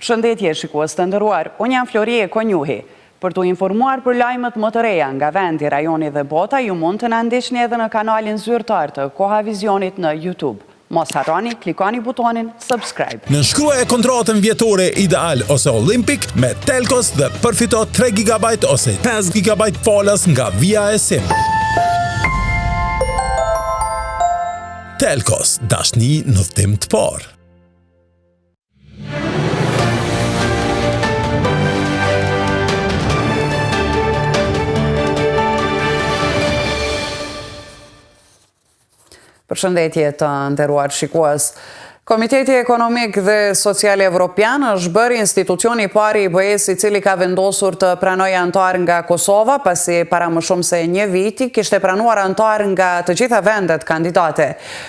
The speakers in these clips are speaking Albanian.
Shëndetje shikues të nderuar, unë jam Florie Konjuhi. Për t'u informuar për lajmet më të reja nga vendi, rajoni dhe bota, ju mund të na ndihni edhe në kanalin zyrtar të Koha Vizionit në YouTube. Mos harroni, klikoni butonin subscribe. Nënshkruaje kontratën vjetore Ideal ose Olympic me Telkos dhe përfito 3 GB ose 5 GB falas nga Via e SIM. Telkos, dashni në udhtim të parë. Përshëndetje të nderuar shikues. Komiteti Ekonomik dhe Social Evropian është bërë institucioni i pari i BE-s i cili ka vendosur të pranojë antar nga Kosova, pasi para më shumë se një viti kishte pranuar antar nga të gjitha vendet kandidate.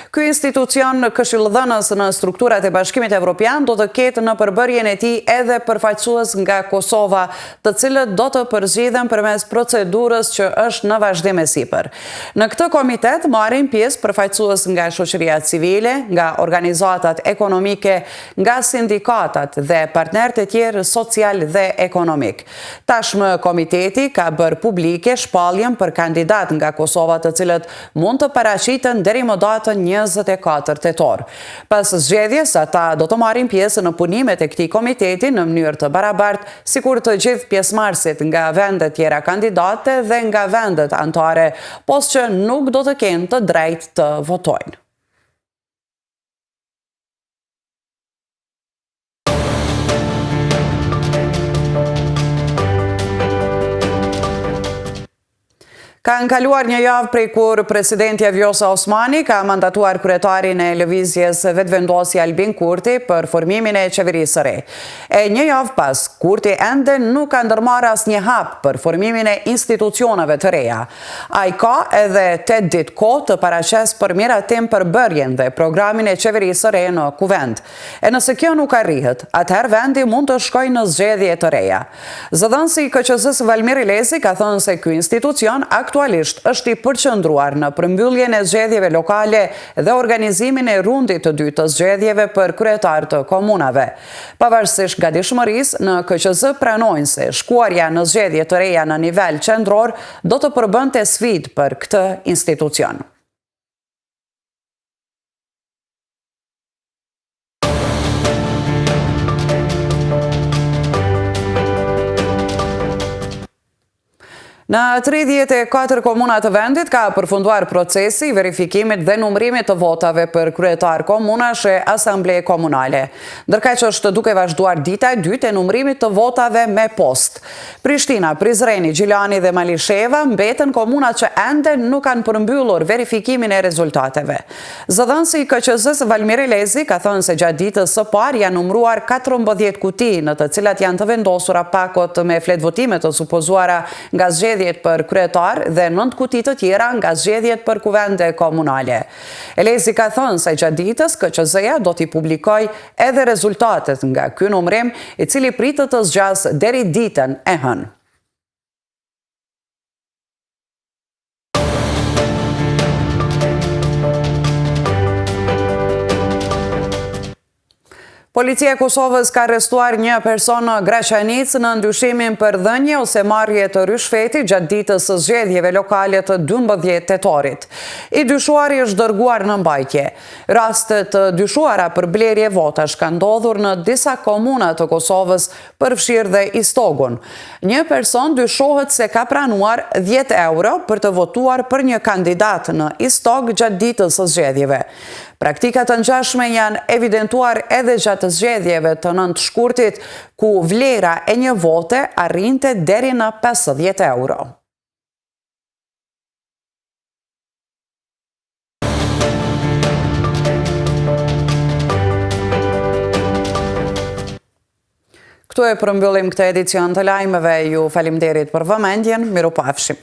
Ky institucion këshillëdhënës në strukturat e Bashkimit Evropian do të ketë në përbërjen e tij edhe përfaqësues nga Kosova, të cilët do të përzgjidhen përmes procedurës që është në vazhdim e sipër. Në këtë komitet marrin pjesë përfaqësues nga shoqëria civile, nga organizatat ekonomike, nga sindikatat dhe partnerët e tjerë social dhe ekonomik. Tashmë komiteti ka bërë publike shpalljen për kandidat nga Kosova, të cilët mund të paraqiten deri më datën 24 tetor. Pas zgjedhjes, ata do të marrin pjesë në punimet e këtij komiteti në mënyrë të barabartë, sikur të gjithë pjesëmarrësit nga vendet tjera kandidate dhe nga vendet anëtare, post që nuk do të kenë të drejtë të votojnë. Ka nkaluar një javë prej kur presidentja Vjosa Osmani ka mandatuar kryetarin e lëvizjes vetëvendosje Albin Kurti për formimin e qeverisë së re. E një javë pas, Kurti ende nuk ka ndërmarrë asnjë hap për formimin e institucioneve të reja. Ai ka edhe 8 ditë kohë të paraqesë për miratim për bërjen dhe programin e qeverisë së re në kuvend. E nëse kjo nuk arrihet, atëherë vendi mund të shkojë në zgjedhje të reja. Zëdhënësi i KQZ-s Valmir Ilezi ka thënë se ky institucion aktualisht është i përqendruar në përmbylljen e zgjedhjeve lokale dhe organizimin e rundit të dytë të zgjedhjeve për kryetar të komunave. Pavarësisht gatishmërisë, në KQZ pranojnë se shkuarja në zgjedhje të reja në nivel qendror do të përbënte sfidë për këtë institucion. Në 34 komuna të vendit ka përfunduar procesi i verifikimit dhe numërimit të votave për kryetar komunash e asambleje komunale. Ndërkaq që është duke vazhduar dita e dytë e numërimit të votave me post. Prishtina, Prizreni, Gjilani dhe Malisheva mbeten komuna që ende nuk kanë përmbyllur verifikimin e rezultateve. Zëdhënësi i KQZ-s Valmir Ilezi ka thënë se gjatë ditës së parë janë numëruar 14 kuti, në të cilat janë të vendosura pakot me fletvotime të supozuara nga zgjedhjet për kryetar dhe 9 kuti të tjera nga zgjedhjet për kuvende komunale. Ilezi ka thënë se gjatë ditës KQZ-ja do t'i publikojë edhe rezultatet nga ky numërim, i cili pritet të zgjasë deri ditën e hënë. Policia e Kosovës ka arrestuar një person në Graçanic në ndyshimin për dhënie ose marrje të rishfeti gjatë ditës së zgjedhjeve lokale të 12 tetorit. I dyshuari është dërguar në mbajtje. Rastet të dyshuara për blerje votash kanë ndodhur në disa komuna të Kosovës, përfshirë dhe Istogun. Një person dyshohet se ka pranuar 10 euro për të votuar për një kandidat në Istog gjatë ditës së zgjedhjeve. Praktikat të ngjashme janë evidentuar edhe gjatë zgjedhjeve të 9 shkurtit, ku vlera e një vote arrinte deri në 50 euro. Këtu e përmbyllim këtë edicion të lajmeve. Ju faleminderit për vëmendjen. Mirupafshim.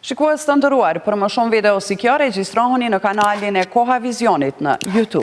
Shikues të nderuar, për më shumë video si kjo, regjistrohuni në kanalin e Koha Vizionit në YouTube.